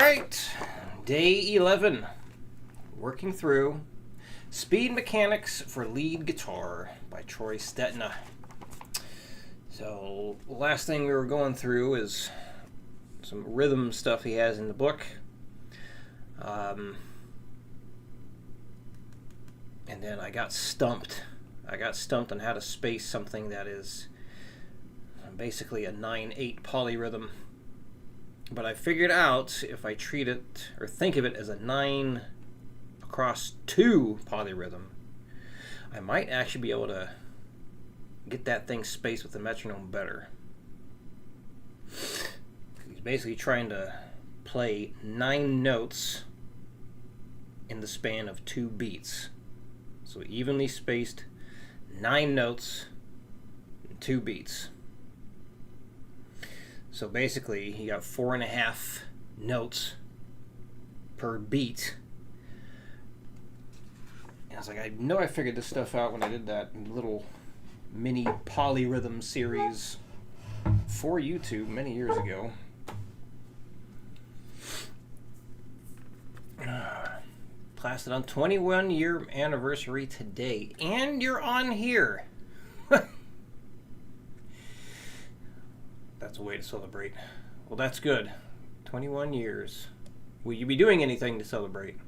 right, day 11, working through Speed Mechanics for Lead Guitar by Troy Stetina. So, the last thing we were going through is some rhythm stuff he has in the book. And then I got stumped. On how to space something that is basically a 9/8 polyrhythm. But I figured out if I treat it or think of it as a 9/2 polyrhythm, I might actually be able to get that thing spaced with the metronome better. He's basically trying to play 9 notes in the span of 2 beats. So evenly spaced 9 notes in 2 beats. So basically, he got 4.5 notes per beat. And I was like, I know I figured this stuff out when I did that little mini polyrhythm series for YouTube many years ago. Blasted on 21-year anniversary today, and you're on here. That's a way to celebrate. Well, that's good. 21 years. Will you be doing anything to celebrate?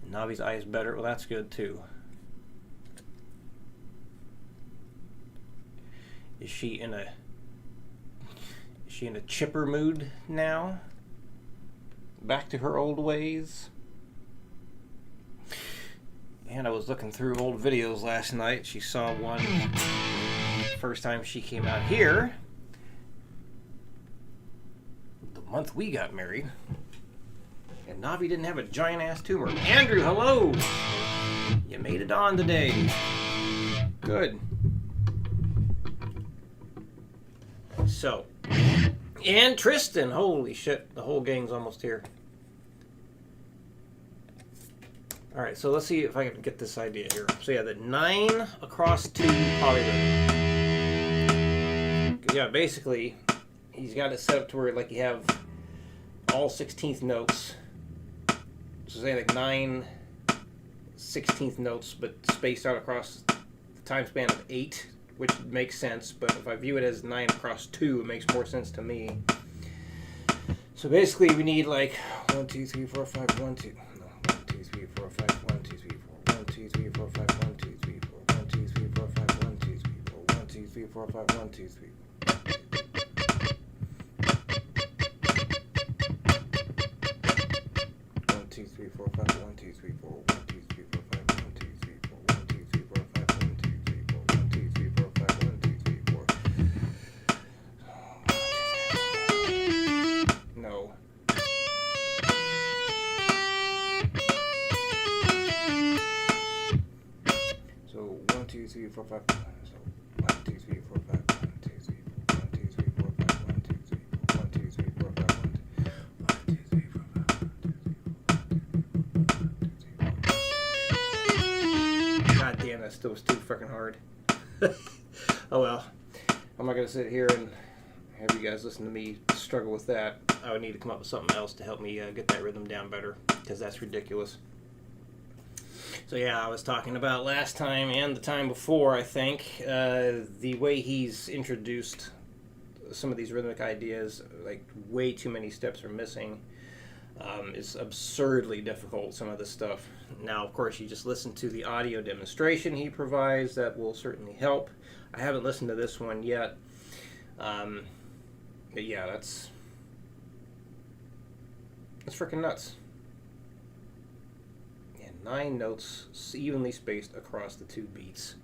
And Navi's eye is better. Well, that's good too. Is she in a chipper mood now? Back to her old ways? And I was looking through old videos last night. She saw one first time she came out here. The month we got married. And Navi didn't have a giant ass tumor. Andrew, hello! You made it on today. Good. So, and Tristan, holy shit, the whole gang's almost here. Alright, so let's see if I can get this idea here. So yeah, the 9/2 polyrhythm. Yeah, basically, he's got it set up to where like you have all 16th notes. So say like 9 16th notes, but spaced out across the time span of 8, which makes sense. But if I view it as 9/2, it makes more sense to me. So basically, we need like 1, 2, 3, 4, 5, 1, 2. 3, 4, 5, 1, 2, 3, 4, 1, 2, 3, 4, 5, 1, 2, 3, 4, 1, 2, 3, 4, 5, 1, 2, 3, 4, 1, 2, 3, 4, 5, 1, 2, 3. 1, 2, 3, 4, 5, 1, 2, 3, 4, 1, 2, 3, 4, 5, 1, 2, 3, 4, 1, 2, 3, 4, 5, 1, 2, 3, 4, 1, 2, 3, 4, 5, 1, 2, 3, 4. No. So 1, 2, 3, 4, 5. So 1, 2, 3, 4, 5. 1, 2, 3, 4, 1, 2, 3, 4, 5. 1, 2, 3, 4, 1, 2, 3, 4, 5. 1, 2, 3, 4, 5. 1, 2, 3, 4, 1, 2, 3, 4, 1, 2, 3, 4, 5. God damn, that still was too fucking hard. Oh well. I'm not gonna sit here and have you guys listen to me struggle with that. I would need to come up with something else to help me get that rhythm down better, because that's ridiculous. So yeah, I was talking about last time and the time before, I think, the way he's introduced some of these rhythmic ideas, like way too many steps are missing. It's absurdly difficult, some of this stuff. Now, of course, you just listen to the audio demonstration he provides. That will certainly help. I haven't listened to this one yet. But yeah, that's freaking nuts. Yeah, 9 notes evenly spaced across the 2 beats.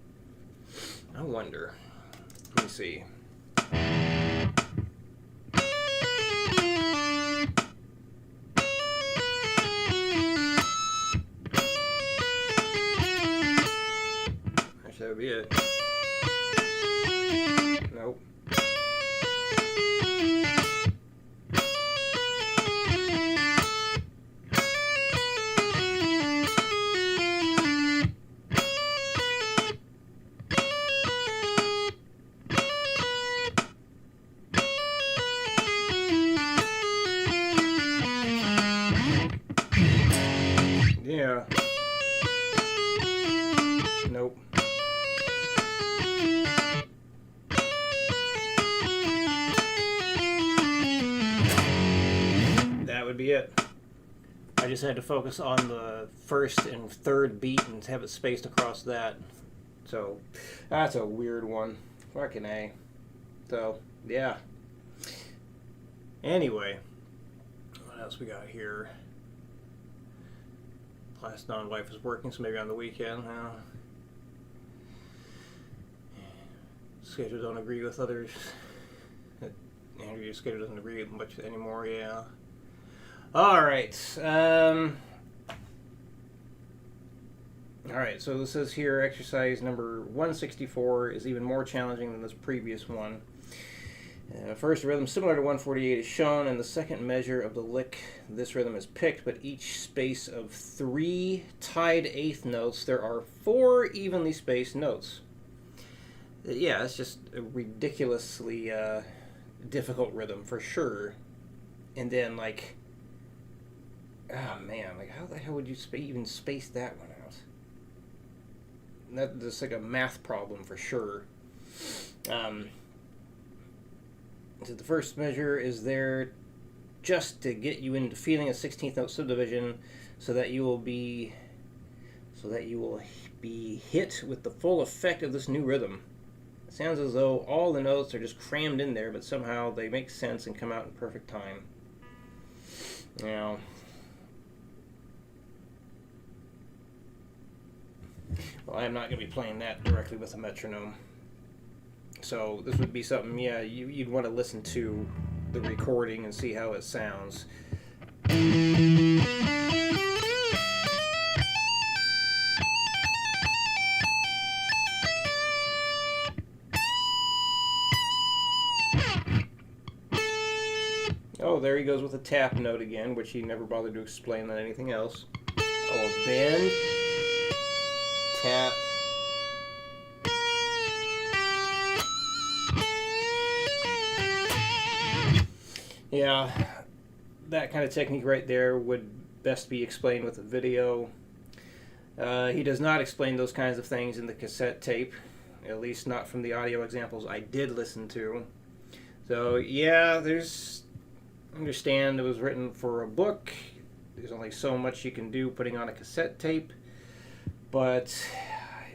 I wonder. Let me see. Actually, that would be it. Nope. Yeah. Nope. That would be it. I just had to focus on the first and third beat and have it spaced across that. So, that's a weird one. Fucking A. So, yeah. Anyway, what else we got here? Class non-wife is working, so maybe on the weekend. Schedule don't agree with others. Andrew's schedule doesn't agree much anymore, yeah. Alright. Alright, so this says here exercise number 164 is even more challenging than this previous one. First, a rhythm similar to 148 is shown, and the second measure of the lick this rhythm is picked, but each space of 3 tied eighth notes, there are 4 evenly spaced notes. Yeah, it's just a ridiculously difficult rhythm for sure. And then, like, oh man, like how the hell would you even space that one out? That's like a math problem for sure. So the first measure is there just to get you into feeling a 16th note subdivision, so that you will be hit with the full effect of this new rhythm. It sounds as though all the notes are just crammed in there, but somehow they make sense and come out in perfect time. Now, well, I'm not going to be playing that directly with a metronome. So this would be something, yeah, you'd want to listen to the recording and see how it sounds. Oh, there he goes with a tap note again, which he never bothered to explain on anything else. Oh, a bend, tap. Yeah, that kind of technique right there would best be explained with a video. He does not explain those kinds of things in the cassette tape, at least not from the audio examples I did listen to. So yeah, understand it was written for a book. There's only so much you can do putting on a cassette tape, but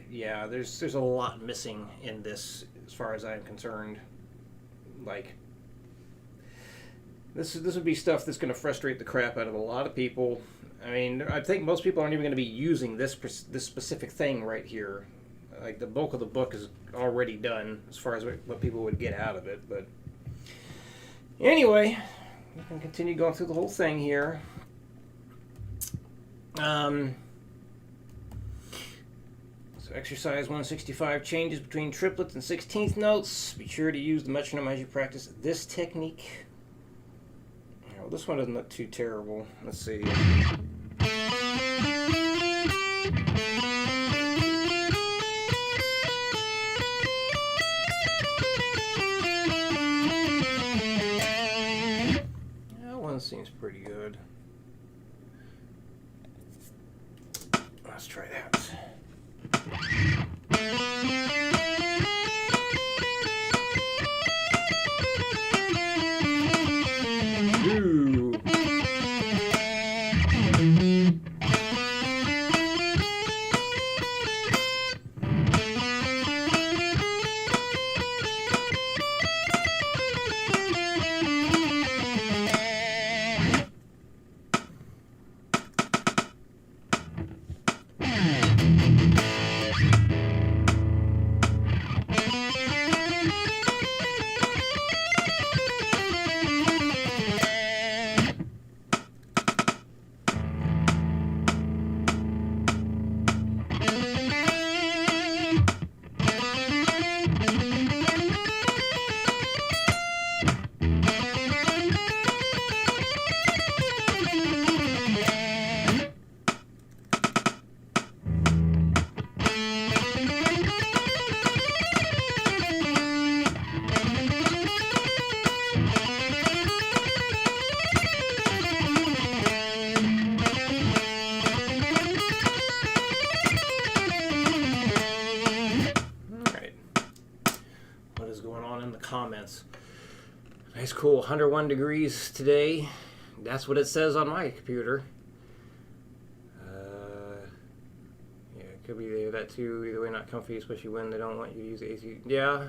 yeah, there's a lot missing in this as far as I'm concerned. Like, this would be stuff that's going to frustrate the crap out of a lot of people. I mean, I think most people aren't even going to be using this specific thing right here. Like, the bulk of the book is already done as far as what people would get out of it. But anyway, we can continue going through the whole thing here. So exercise 165, changes between triplets and 16th notes. Be sure to use the metronome as you practice this technique. Well, this one doesn't look too terrible. Let's see. That one seems pretty good. Let's try that. Ooh. cool. 101 degrees today. That's what it says on my computer. Yeah, it could be that too. Either way, not comfy, especially when they don't want you to use the AC. Yeah.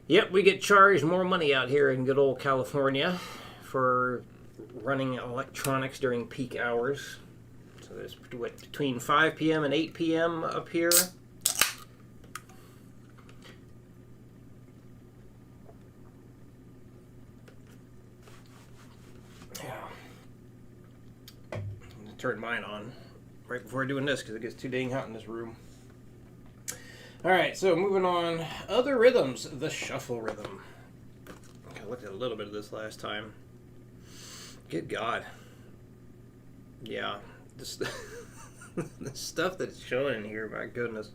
Yep, we get charged more money out here in good old California for running electronics during peak hours. So there's between 5 p.m. and 8 p.m. up here. Yeah. I'm going to turn mine on right before doing this because it gets too dang hot in this room. Alright, so moving on. Other rhythms. The shuffle rhythm. I looked at a little bit of this last time. Good God. Yeah. This, the stuff that's showing in here, my goodness.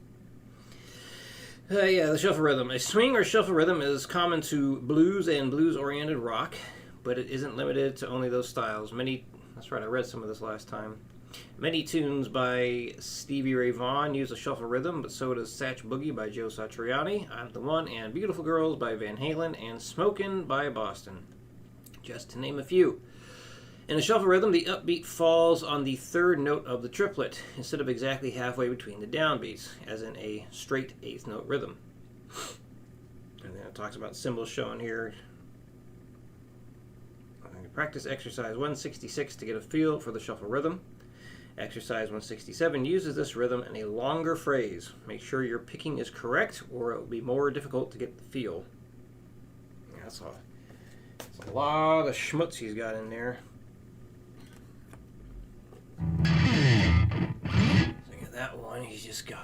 Yeah, the shuffle rhythm. A swing or shuffle rhythm is common to blues and blues-oriented rock, but it isn't limited to only those styles. That's right, I read some of this last time. Many tunes by Stevie Ray Vaughan use a shuffle rhythm, but so does Satch Boogie by Joe Satriani, I'm the One, and Beautiful Girls by Van Halen, and Smokin' by Boston, just to name a few. In a shuffle rhythm, the upbeat falls on the third note of the triplet, instead of exactly halfway between the downbeats, as in a straight eighth note rhythm. And then it talks about symbols shown here. Practice exercise 166 to get a feel for the shuffle rhythm. Exercise 167 uses this rhythm in a longer phrase. Make sure your picking is correct or it will be more difficult to get the feel. Yeah, that's a lot of schmutz he's got in there. Look at that one he's just got.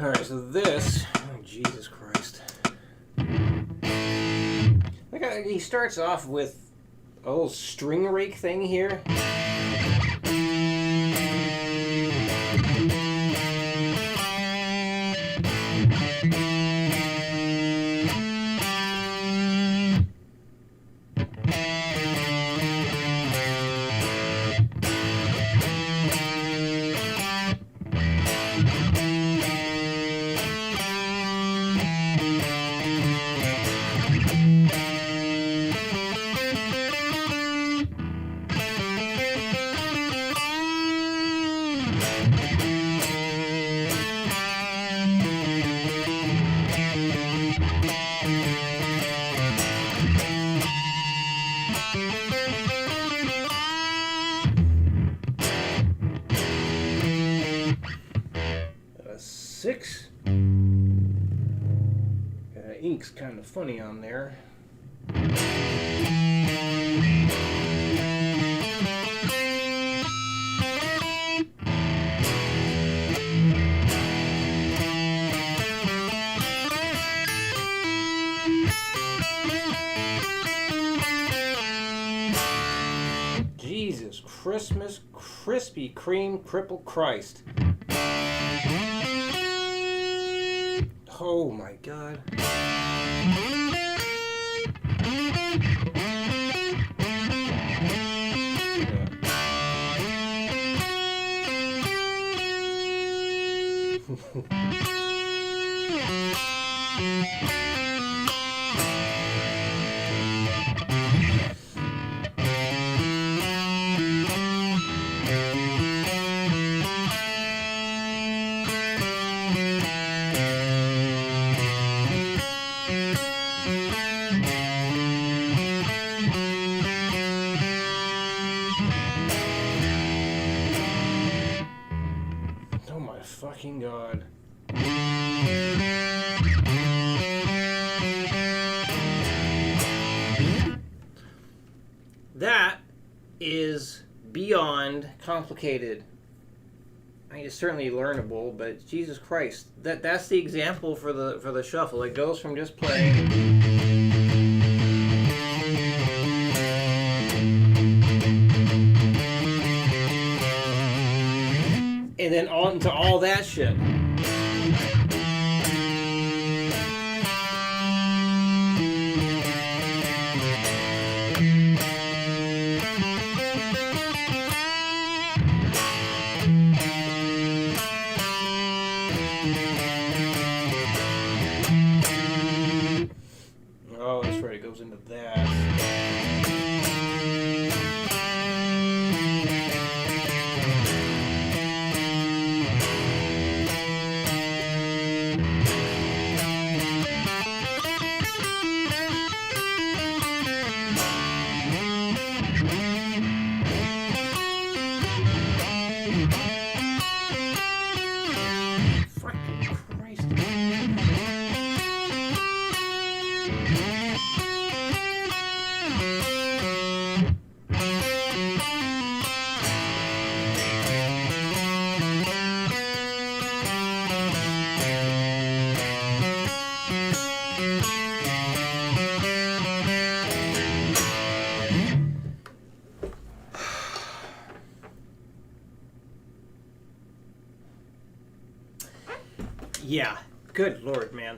Alright, so this, oh Jesus Christ. Look how he starts off with a little string rake thing here. Six. Ink's kind of funny on there. Jesus Christmas, Krispy Kreme, cripple Christ. Oh my God. Oh my fucking God. That is beyond complicated. I mean, it's certainly learnable, but Jesus Christ, that's the example for the shuffle. It goes from just playing And then on to all that shit. Oh, that's right, it goes into that. Fucking Christ. Yeah, good Lord, man.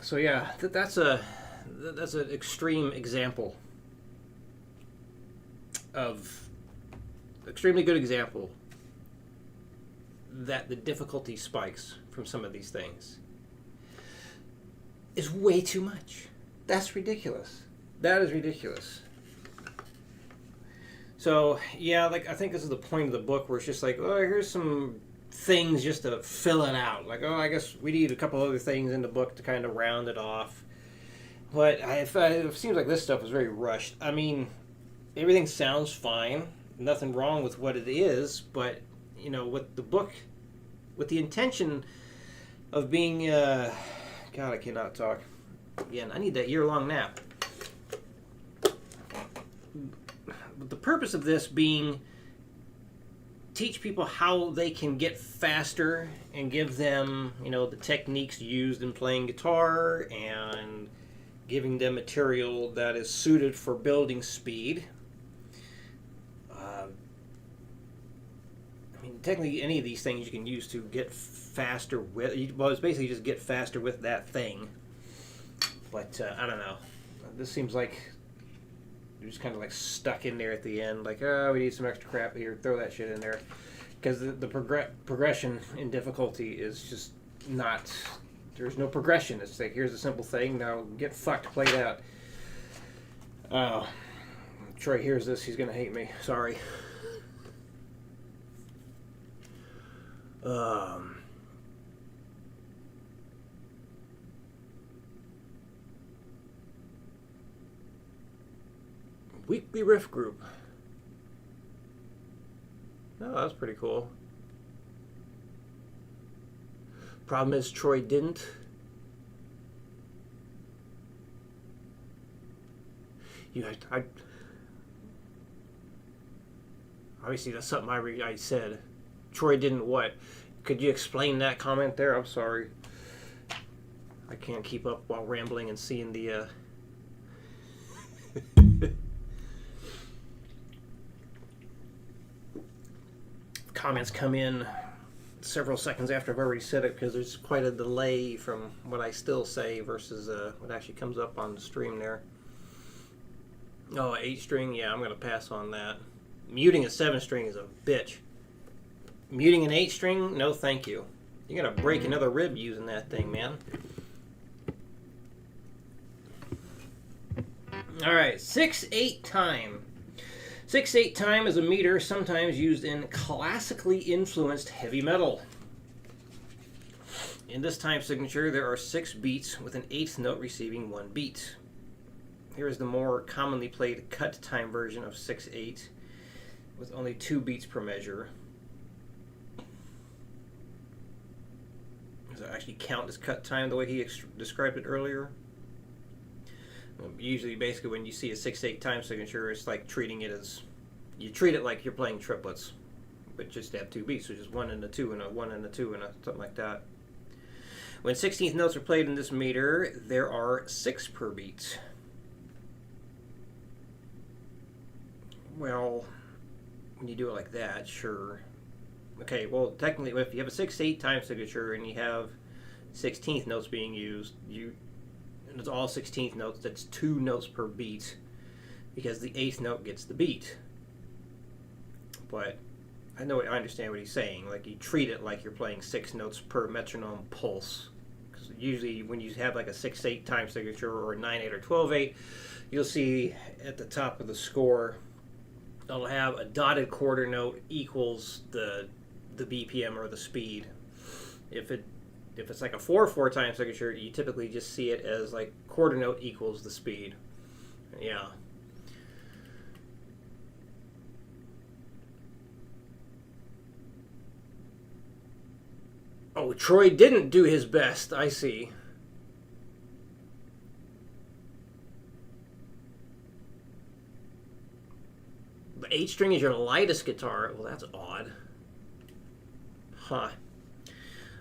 So yeah, that's an extreme example of extremely good example that the difficulty spikes from some of these things is way too much. That's ridiculous. That is ridiculous. So yeah, like I think this is the point of the book where it's just like, oh, here's some things just to fill it out. Like, oh, I guess we need a couple other things in the book to kind of round it off. But it seems like this stuff is very rushed. I mean, everything sounds fine. Nothing wrong with what it is. But, you know, with the book, with the intention of being, God, I cannot talk. Again, I need that year-long nap. But the purpose of this being teach people how they can get faster and give them, you know, the techniques used in playing guitar and giving them material that is suited for building speed. I mean, technically any of these things you can use to get faster with. Well, it's basically just get faster with that thing. But I don't know. This seems like you're just kind of like stuck in there at the end. Like, oh, we need some extra crap here. Throw that shit in there. Because the progression in difficulty is just not... There's no progression. It's like, here's a simple thing. Now get fucked. Play it out. Oh. Troy hears this. He's going to hate me. Sorry. Weekly riff group. Oh, that's pretty cool. Problem is Troy didn't. Obviously that's something I said. Troy didn't what? Could you explain that comment there? I'm sorry. I can't keep up while rambling and seeing the comments come in several seconds after I've already said it, because there's quite a delay from what I still say versus what actually comes up on the stream there. Oh, 8-string? Yeah, I'm going to pass on that. Muting a 7-string is a bitch. Muting an 8-string? No thank you. You're going to break another rib using that thing, man. Alright, 6/8 time. 6/8 time is a meter sometimes used in classically influenced heavy metal. In this time signature, there are 6 beats with an 8th note receiving 1 beat. Here is the more commonly played cut time version of 6/8 with only 2 beats per measure. Does it actually count as cut time the way he described it earlier? Usually, basically, when you see a 6/8 time signature, it's like treating it as... You treat it like you're playing triplets, but just have 2 beats, so just 1 and a 2 and a 1 and a 2 and a something like that. When 16th notes are played in this meter, there are 6 per beat. Well, when you do it like that, sure. Okay, well, technically, if you have a 6/8 time signature and you have 16th notes being used, and it's all 16th notes, that's 2 notes per beat, because the 8th note gets the beat. But I understand what he's saying. Like, you treat it like you're playing 6 notes per metronome pulse. Because usually when you have like a 6/8 time signature or a 9/8 or 12/8, you'll see at the top of the score, it'll have a dotted quarter note equals the BPM or the speed. If it's like a 4/4 time signature, you typically just see it as like quarter note equals the speed. Yeah. Oh, Troy didn't do his best. I see. The 8 string is your lightest guitar. Well, that's odd. Huh.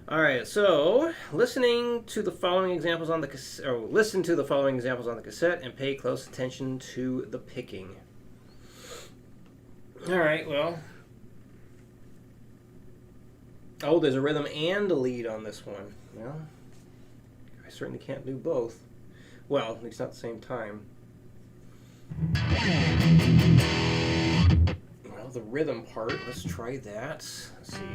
All right. So, listening to the following examples on the cassette, or listen to the following examples on the cassette, and pay close attention to the picking. All right. Well. Oh, there's a rhythm and a lead on this one. Well, I certainly can't do both. Well, at least not at the same time. Well, the rhythm part, let's try that. Let's see.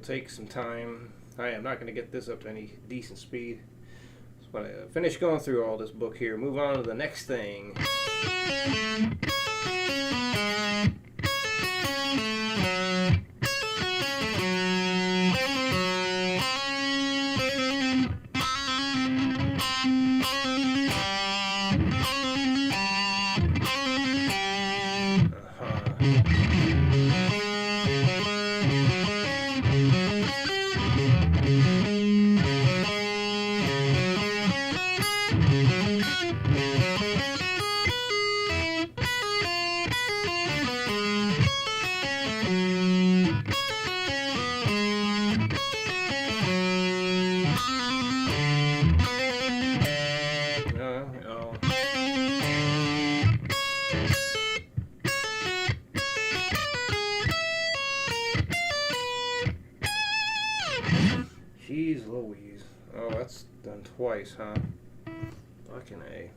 Take some time. I am not going to get this up to any decent speed. So when I finish going through all this book here, move on to the next thing. Jeez Louise. Oh, that's done twice, huh? Fucking A.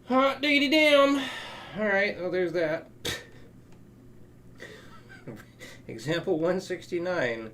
Hot diggity damn. Alright, well there's that. Example 169.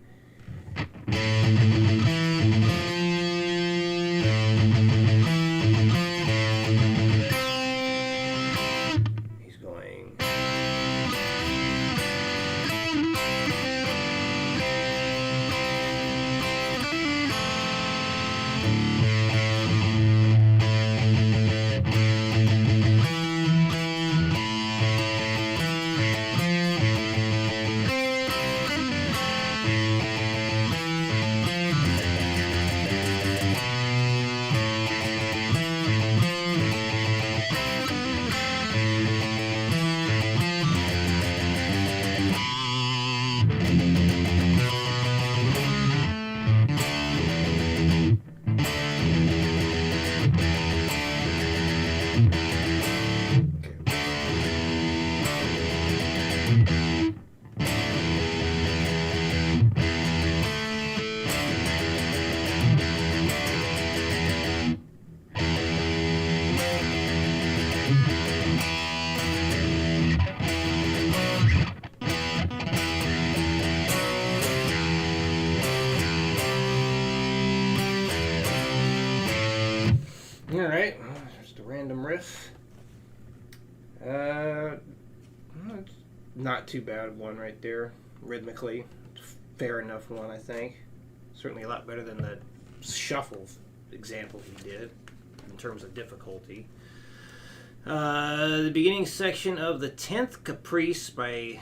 Alright, just a random riff. It's not too bad one right there, rhythmically. Fair enough one, I think. Certainly a lot better than the shuffle example he did in terms of difficulty. The beginning section of the 10th Caprice by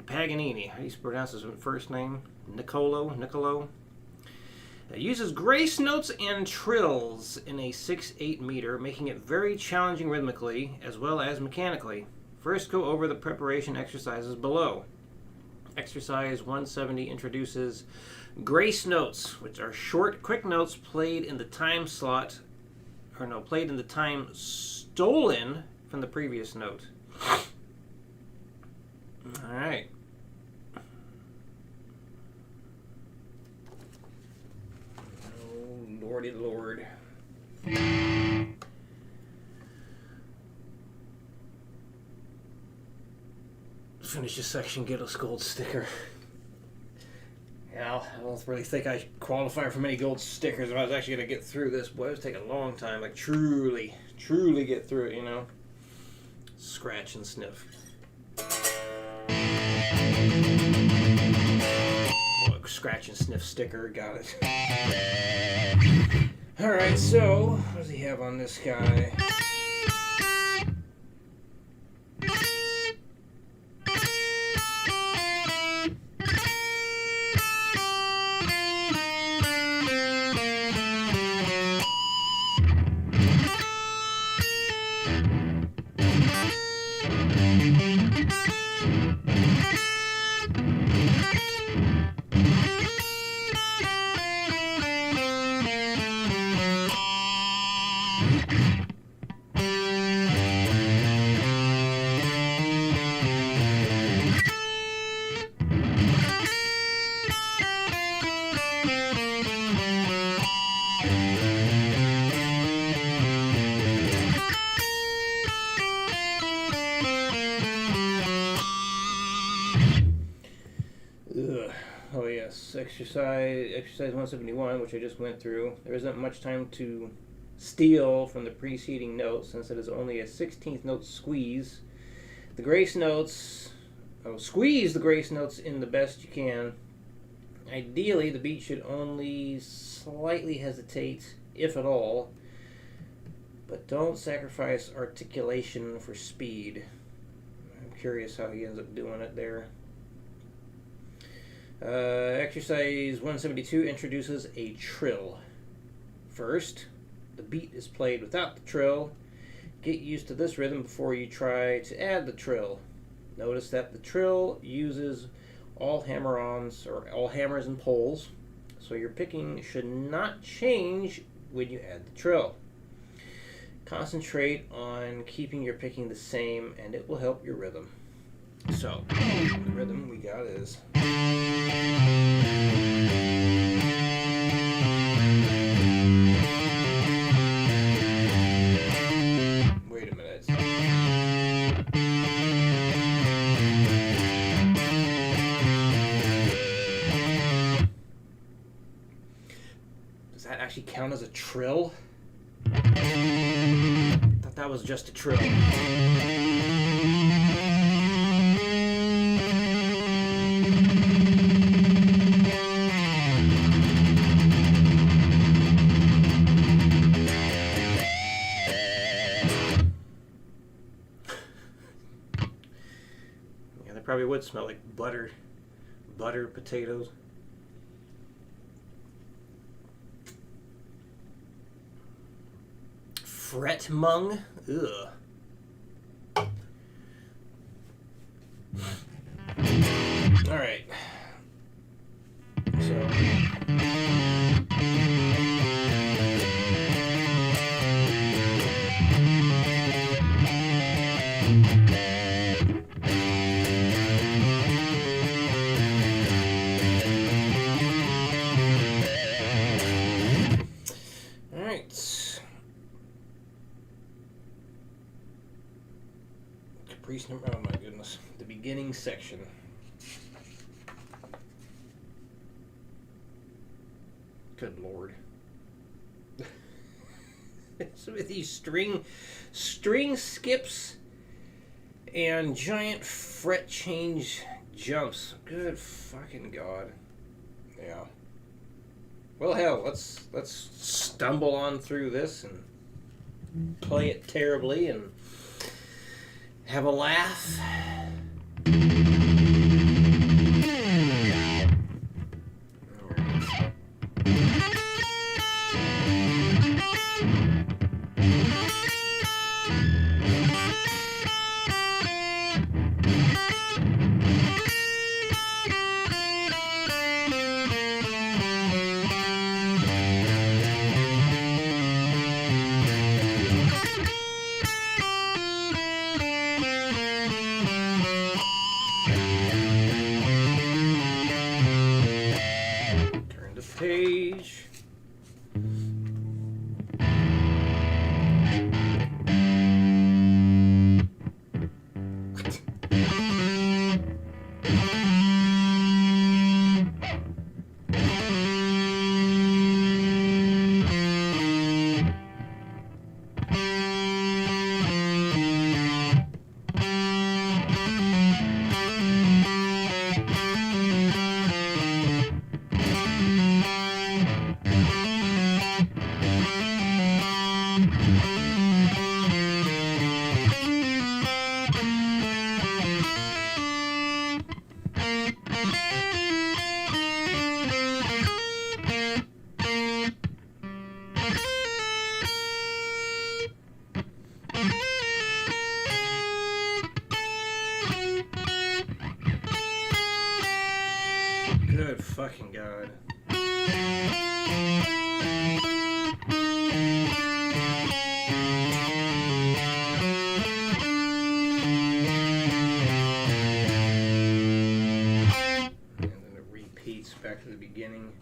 Paganini. How do you pronounce his first name? Niccolo. Uses grace notes and trills in a 6/8 meter, making it very challenging rhythmically as well as mechanically. First, go over the preparation exercises below. Exercise 170 introduces grace notes, which are short, quick notes played in the time stolen from the previous note. All right. Oh, lordy lord. Finish this section, get a gold sticker. Yeah, I don't really think I qualify for many gold stickers if I was actually going to get through this. Boy, it was taking a long time. Like, truly get through it, you know? Scratch and sniff. Oh, scratch and sniff sticker, got it. Alright, so, what does he have on this guy? Oh yes, exercise 171, which I just went through. There isn't much time to steal from the preceding notes since it is only a 16th note squeeze. The grace notes, squeeze the grace notes in the best you can. Ideally, the beat should only slightly hesitate, if at all, but don't sacrifice articulation for speed. I'm curious how he ends up doing it there. Exercise 172 introduces a trill. First, the beat is played without the trill. Get used to this rhythm before you try to add the trill. Notice that the trill uses all hammer-ons or all hammers and pulls, so your picking should not change when you add the trill. Concentrate on keeping your picking the same and it will help your rhythm. So, the rhythm we got is... Wait a minute. Does that actually count as a trill? I thought that was just a trill. Probably would smell like butter potatoes. Fret mung, ugh. All right. So. Oh my goodness, the beginning section. Good Lord. Some of these string skips and giant fret change jumps. Good fucking God. Yeah. Well, hell, let's stumble on through this and play it terribly and have a laugh. Page. Good fucking God. And then it repeats back to the beginning.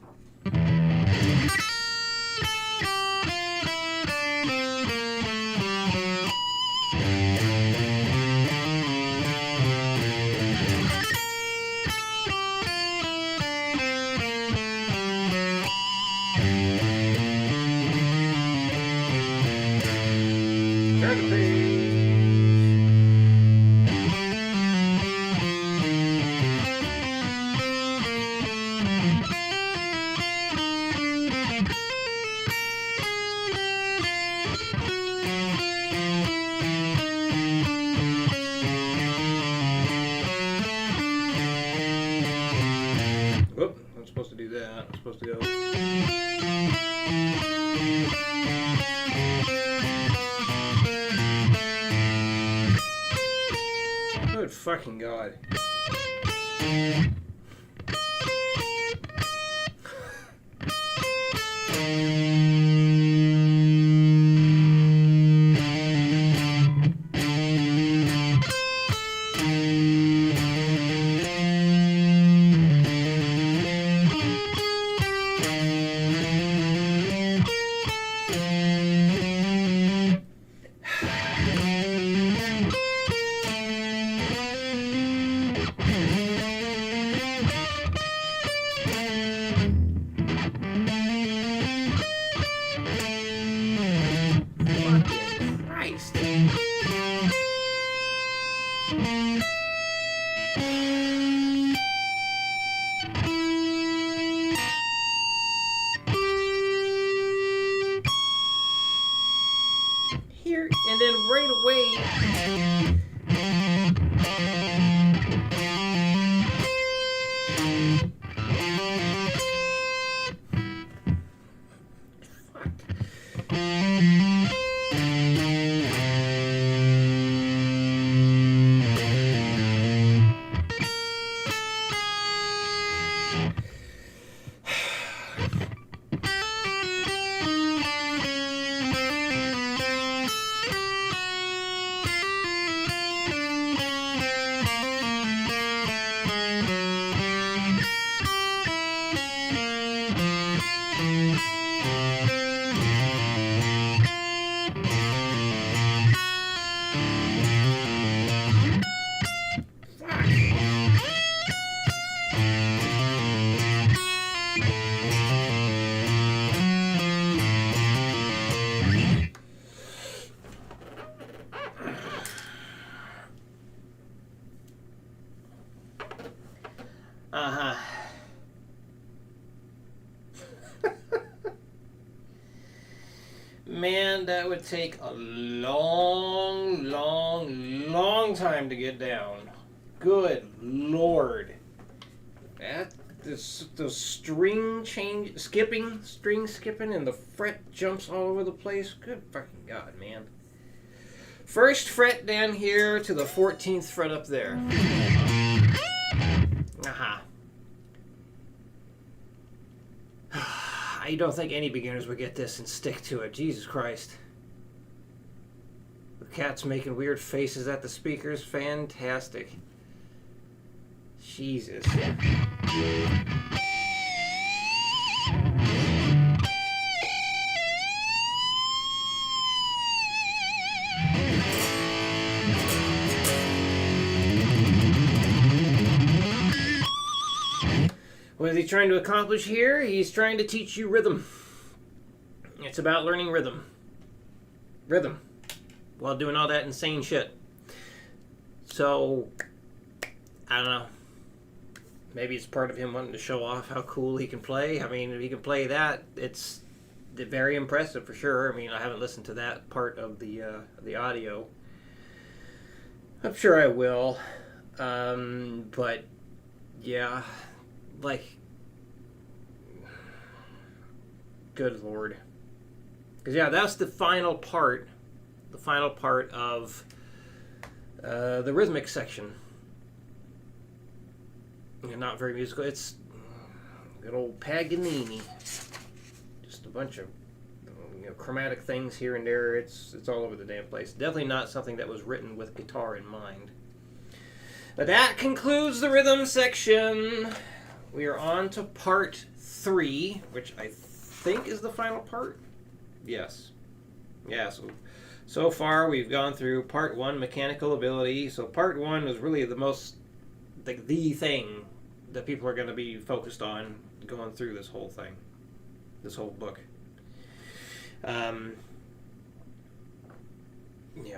Whoop, I'm supposed to do that. I'm supposed to go. Good fucking God. Here and then right away. Man, that would take a long, long, long time to get down. Good Lord. The string skipping, and the fret jumps all over the place. Good fucking God, man. First fret down here to the 14th fret up there. Aha. I don't think any beginners would get this and stick to it. Jesus Christ. The cat's making weird faces at the speakers. Fantastic. Jesus. What is he trying to accomplish here? He's trying to teach you rhythm. It's about learning rhythm. Rhythm. While doing all that insane shit. So, I don't know. Maybe it's part of him wanting to show off how cool he can play. I mean, if he can play that, it's very impressive for sure. I mean, I haven't listened to that part of the audio. I'm sure I will. But, yeah... Like, good Lord. Because, yeah, that's the final part of the rhythmic section. Not very musical. It's good old Paganini. Just a bunch of chromatic things here and there. It's all over the damn place. Definitely not something that was written with guitar in mind. But that concludes the rhythm section. We are on to part 3, which I think is the final part. Yes. Yeah, so far we've gone through part 1, mechanical ability. So part 1 is really the thing that people are going to be focused on going through this whole thing, this whole book.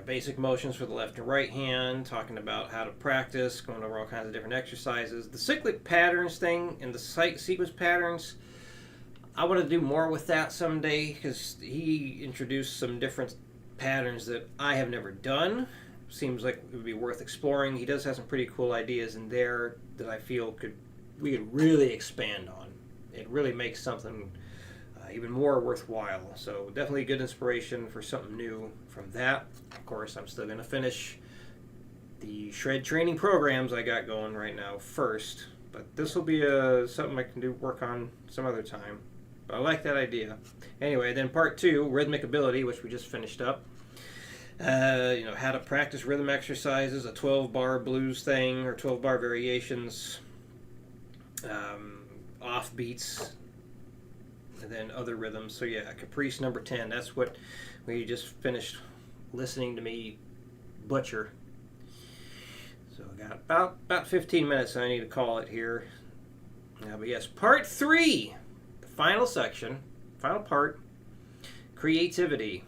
Basic motions for the left and right hand, talking about how to practice, going over all kinds of different exercises. The cyclic patterns thing and the sequence patterns, I want to do more with that someday, because he introduced some different patterns that I have never done. Seems like it would be worth exploring. He does have some pretty cool ideas in there that I feel we could really expand on. It really makes something even more worthwhile. So definitely good inspiration for something new from that. Of course, I'm still going to finish the shred training programs I got going right now first, but this will be something I can work on some other time. But I like that idea. Anyway, then part 2, rhythmic ability, which we just finished up. How to practice rhythm exercises, a 12-bar blues thing, or 12-bar variations, offbeats, and then other rhythms. So yeah, Caprice number 10. That's what we just finished listening to me butcher. So I got about 15 minutes I need to call it here. But yes, part 3, the final section, final part, creativity.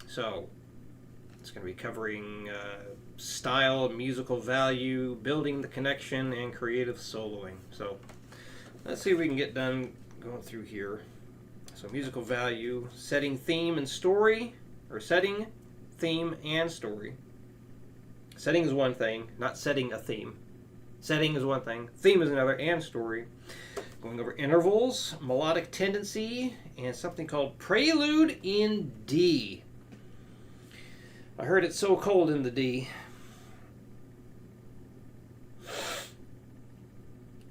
So it's going to be covering style, musical value, building the connection, and creative soloing. So let's see if we can get done going through here. So musical value, setting theme and story, or setting, theme, and story. Setting is one thing, not setting a theme. Setting is one thing, theme is another, and story. Going over intervals, melodic tendency, and something called prelude in D. I heard it's so cold in the D.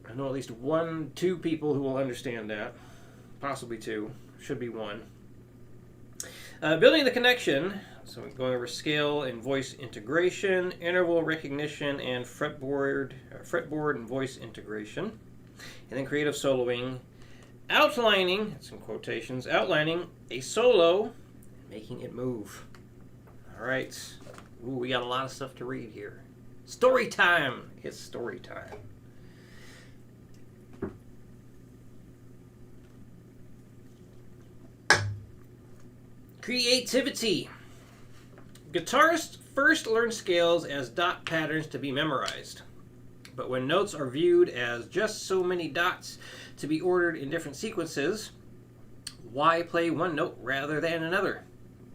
I know at least 2 people who will understand that. Possibly 2. Should be 1. Building the connection. So we're going over scale and voice integration, interval recognition, and fretboard and voice integration. And then creative soloing. Outlining, it's in quotations, outlining a solo, making it move. All right. Ooh, we got a lot of stuff to read here. Story time. It's story time. Creativity. Guitarists first learn scales as dot patterns to be memorized. But when notes are viewed as just so many dots to be ordered in different sequences, Why play one note rather than another?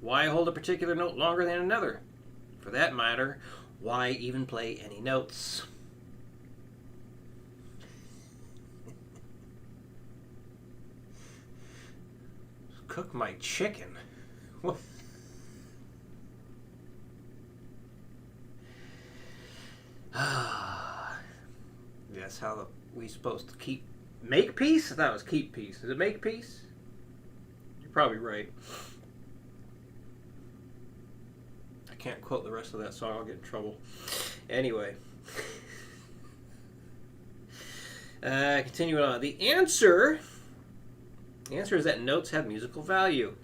Why hold a particular note longer than another? For that matter, why even play any notes? Cook my chicken. What? That's how we supposed to make peace? I thought it was keep peace. Is it make peace? You're probably right. I can't quote the rest of that song. I'll get in trouble. Anyway. Continuing on. The answer is that notes have musical value.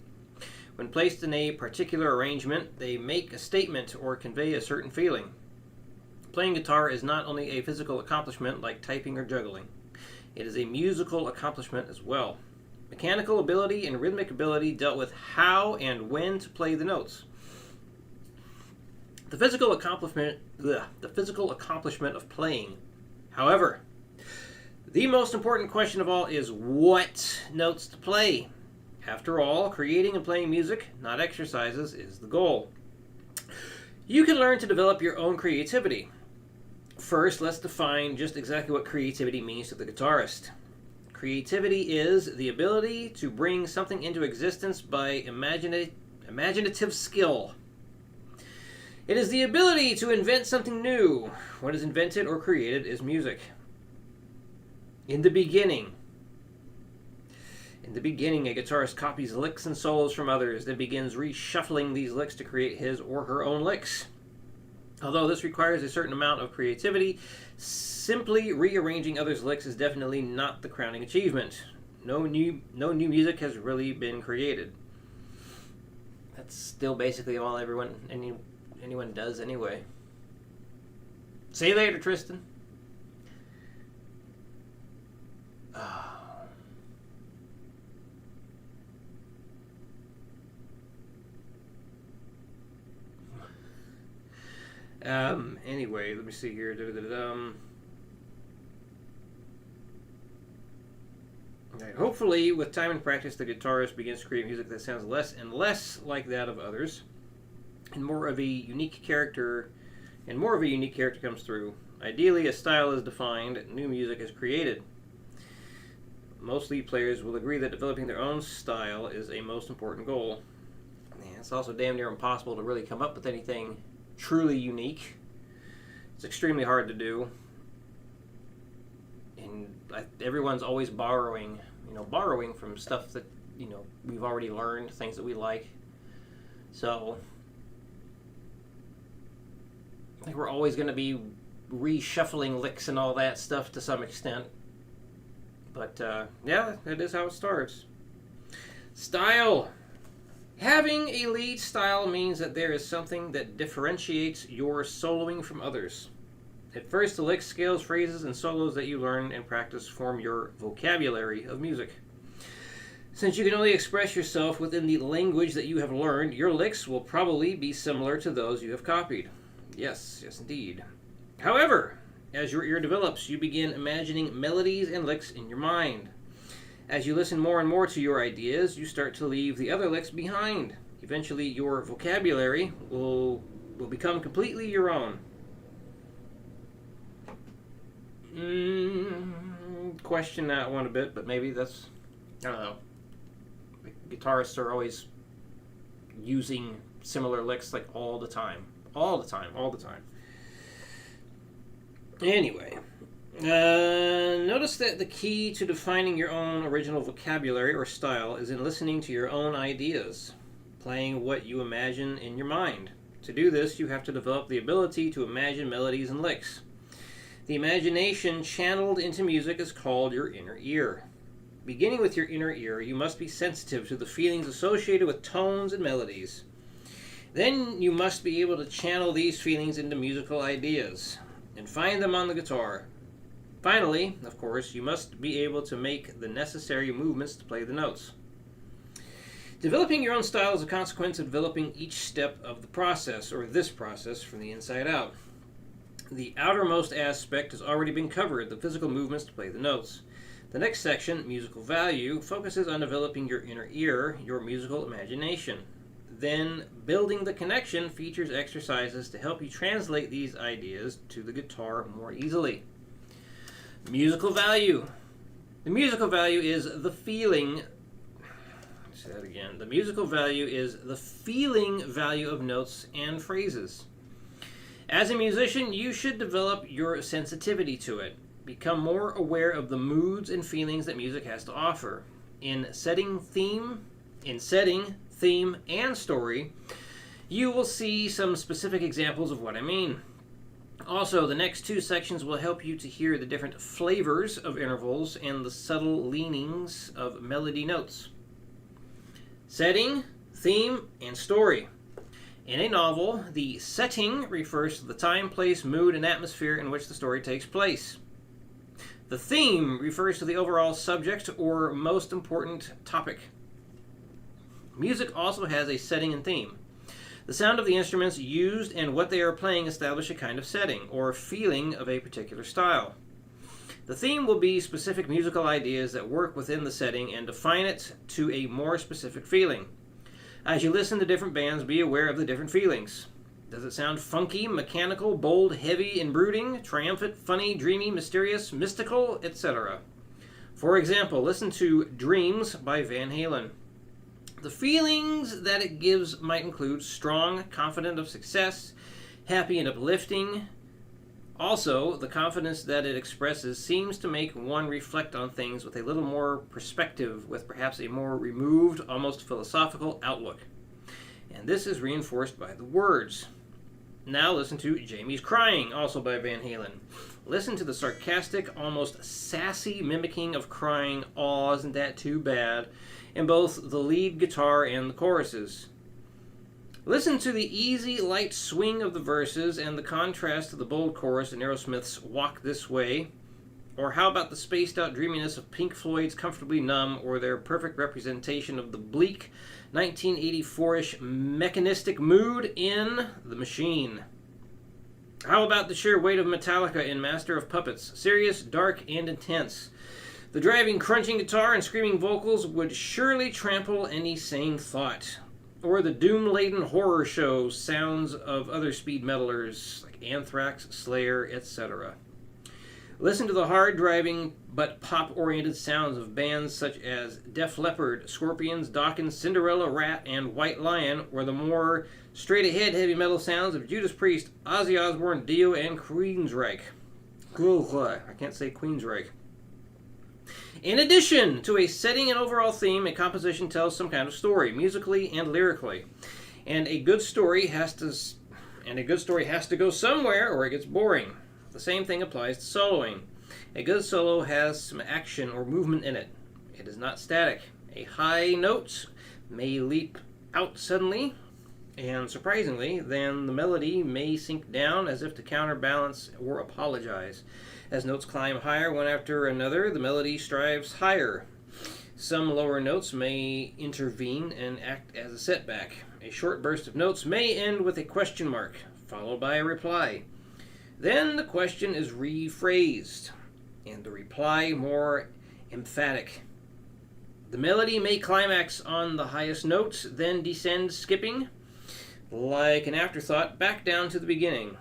When placed in a particular arrangement, they make a statement or convey a certain feeling. Playing guitar is not only a physical accomplishment like typing or juggling. It is a musical accomplishment as well. Mechanical ability and rhythmic ability dealt with how and when to play the notes. The physical accomplishment of playing. However, the most important question of all is what notes to play. After all, creating and playing music, not exercises, is the goal. You can learn to develop your own creativity. First, let's define just exactly what creativity means to the guitarist. Creativity is the ability to bring something into existence by imaginative skill. It is the ability to invent something new. What is invented or created is music. In the beginning, a guitarist copies licks and solos from others, then begins reshuffling these licks to create his or her own licks. Although this requires a certain amount of creativity, simply rearranging others' licks is definitely not the crowning achievement. No new music has really been created. That's still basically all anyone does anyway. See you later, Tristan. Anyway, let me see here. Okay, hopefully, with time and practice, the guitarist begins to create music that sounds less and less like that of others, and more of a unique character comes through. Ideally, a style is defined, new music is created. Most lead players will agree that developing their own style is a most important goal. Yeah, it's also damn near impossible to really come up with anything truly unique. It's extremely hard to do, and everyone's always borrowing from stuff that we've already learned, things that we like. So I think we're always going to be reshuffling licks and all that stuff to some extent. But yeah, that is how it starts. Style. Having a lead style means that there is something that differentiates your soloing from others. At first, the licks, scales, phrases, and solos that you learn and practice form your vocabulary of music. Since you can only express yourself within the language that you have learned, your licks will probably be similar to those you have copied. Yes indeed. However, as your ear develops, you begin imagining melodies and licks in your mind. As you listen more and more to your ideas, you start to leave the other licks behind. Eventually, your vocabulary will become completely your own. Question that one a bit, but maybe that's, I don't know. Guitarists are always using similar licks like all the time. Anyway. Notice that the key to defining your own original vocabulary or style is in listening to your own ideas, playing what you imagine in your mind. To do this, you have to develop the ability to imagine melodies and licks. The imagination channeled into music is called your inner ear. Beginning with your inner ear, you must be sensitive to the feelings associated with tones and melodies. Then you must be able to channel these feelings into musical ideas and find them on the guitar. Finally, of course, you must be able to make the necessary movements to play the notes. Developing your own style is a consequence of developing each step of the process, or this process, from the inside out. The outermost aspect has already been covered, the physical movements to play the notes. The next section, musical value, focuses on developing your inner ear, your musical imagination. Then, building the connection features exercises to help you translate these ideas to the guitar more easily. Musical value. The musical value is the feeling. Say that again. The musical value is the feeling value of notes and phrases. As a musician, you should develop your sensitivity to it. Become more aware of the moods and feelings that music has to offer. In setting, theme, and story, you will see some specific examples of what I mean. Also, the next two sections will help you to hear the different flavors of intervals and the subtle leanings of melody notes. Setting, theme, and story. In a novel, the setting refers to the time, place, mood, and atmosphere in which the story takes place. The theme refers to the overall subject or most important topic. Music also has a setting and theme. The sound of the instruments used and what they are playing establish a kind of setting or feeling of a particular style. The theme will be specific musical ideas that work within the setting and define it to a more specific feeling. As you listen to different bands, be aware of the different feelings. Does it sound funky, mechanical, bold, heavy, and brooding, triumphant, funny, dreamy, mysterious, mystical, etc.? For example, listen to Dreams by Van Halen. The feelings that it gives might include strong, confident of success, happy and uplifting. Also, the confidence that it expresses seems to make one reflect on things with a little more perspective, with perhaps a more removed, almost philosophical outlook. And this is reinforced by the words. Now listen to Jamie's Crying, also by Van Halen. Listen to the sarcastic, almost sassy mimicking of crying, "Aw, isn't that too bad?" in both the lead guitar and the choruses. Listen to the easy, light swing of the verses and the contrast to the bold chorus in Aerosmith's Walk This Way. Or how about the spaced-out dreaminess of Pink Floyd's Comfortably Numb, or their perfect representation of the bleak 1984-ish mechanistic mood in The Machine? How about the sheer weight of Metallica in Master of Puppets? Serious, dark, and intense. The driving, crunching guitar and screaming vocals would surely trample any sane thought. Or the doom-laden horror show sounds of other speed metalers like Anthrax, Slayer, etc. Listen to the hard-driving but pop-oriented sounds of bands such as Def Leppard, Scorpions, Dawkins, Cinderella, Rat, and White Lion, or the more straight-ahead heavy metal sounds of Judas Priest, Ozzy Osbourne, Dio, and Queensryche. I can't say Queensryche. In addition to a setting and overall theme, a composition tells some kind of story, musically and lyrically. And a good story has to go somewhere or it gets boring. The same thing applies to soloing. A good solo has some action or movement in it. It is not static. A high note may leap out suddenly, and surprisingly, then the melody may sink down as if to counterbalance or apologize. As notes climb higher one after another, the melody strives higher. Some lower notes may intervene and act as a setback. A short burst of notes may end with a question mark, followed by a reply. Then the question is rephrased, and the reply more emphatic. The melody may climax on the highest notes, then descend skipping, like an afterthought, back down to the beginning,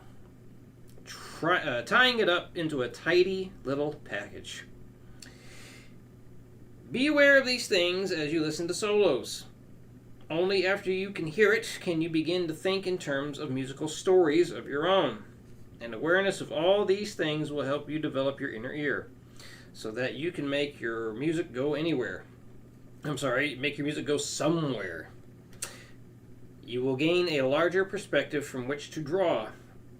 tying it up into a tidy little package. Be aware of these things as you listen to solos. Only after you can hear it can you begin to think in terms of musical stories of your own. And awareness of all these things will help you develop your inner ear, so that you can make your music go anywhere. Make your music go somewhere. You will gain a larger perspective from which to draw.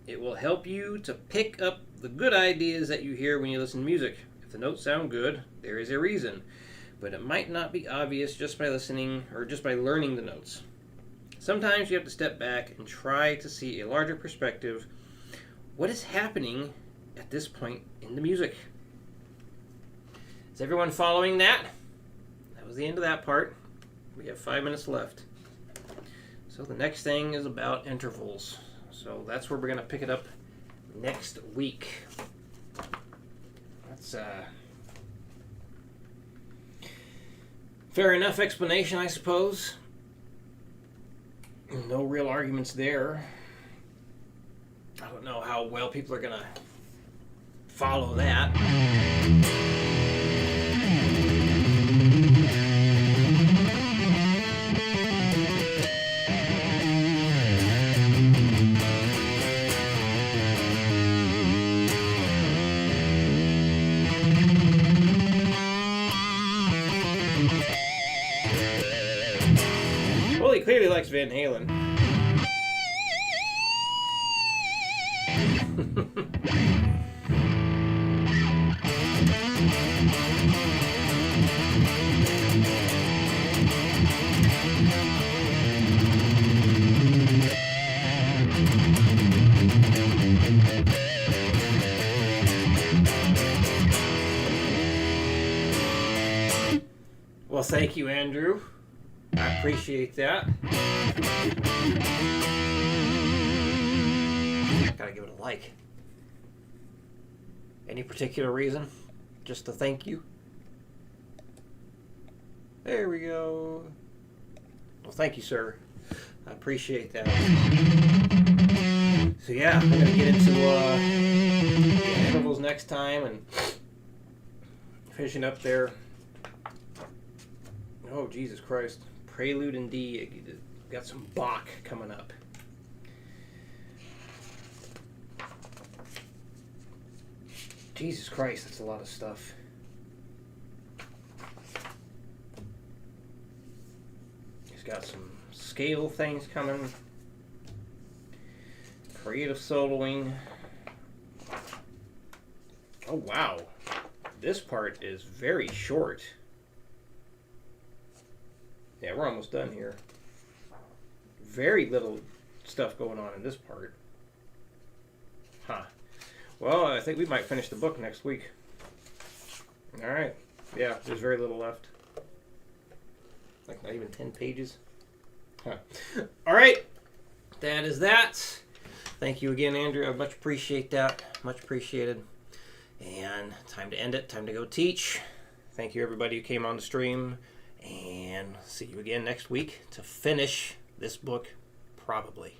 It will help you to pick up the good ideas that you hear when you listen to music. If the notes sound good, there is a reason, but it might not be obvious just by listening or just by learning the notes. Sometimes you have to step back and try to see a larger perspective. What is happening at this point in the music? Is everyone following that? That was the end of that part. We have 5 minutes left. So the next thing is about intervals. So that's where we're going to pick it up next week. Fair enough explanation, I suppose. No real arguments there. I don't know how well people are going to follow that. Well, he clearly likes Van Halen. Well, thank you, Andrew. I appreciate that. Gotta give it a like. Any particular reason? Just to thank you? There we go. Well, thank you, sir. I appreciate that. So yeah, I'm gonna get into intervals next time and finishing up there. Oh, Jesus Christ. Prelude in D. Got some Bach coming up. Jesus Christ, that's a lot of stuff. He's got some scale things coming. Creative soloing. Oh, wow. This part is very short. Yeah, we're almost done here. Very little stuff going on in this part. Huh. Well, I think we might finish the book next week. Alright. Yeah, there's very little left. Like not even 10 pages. Huh. Alright. That is that. Thank you again, Andrew. I much appreciate that. Much appreciated. And time to end it. Time to go teach. Thank you, everybody who came on the stream. And see you again next week to finish this book, probably.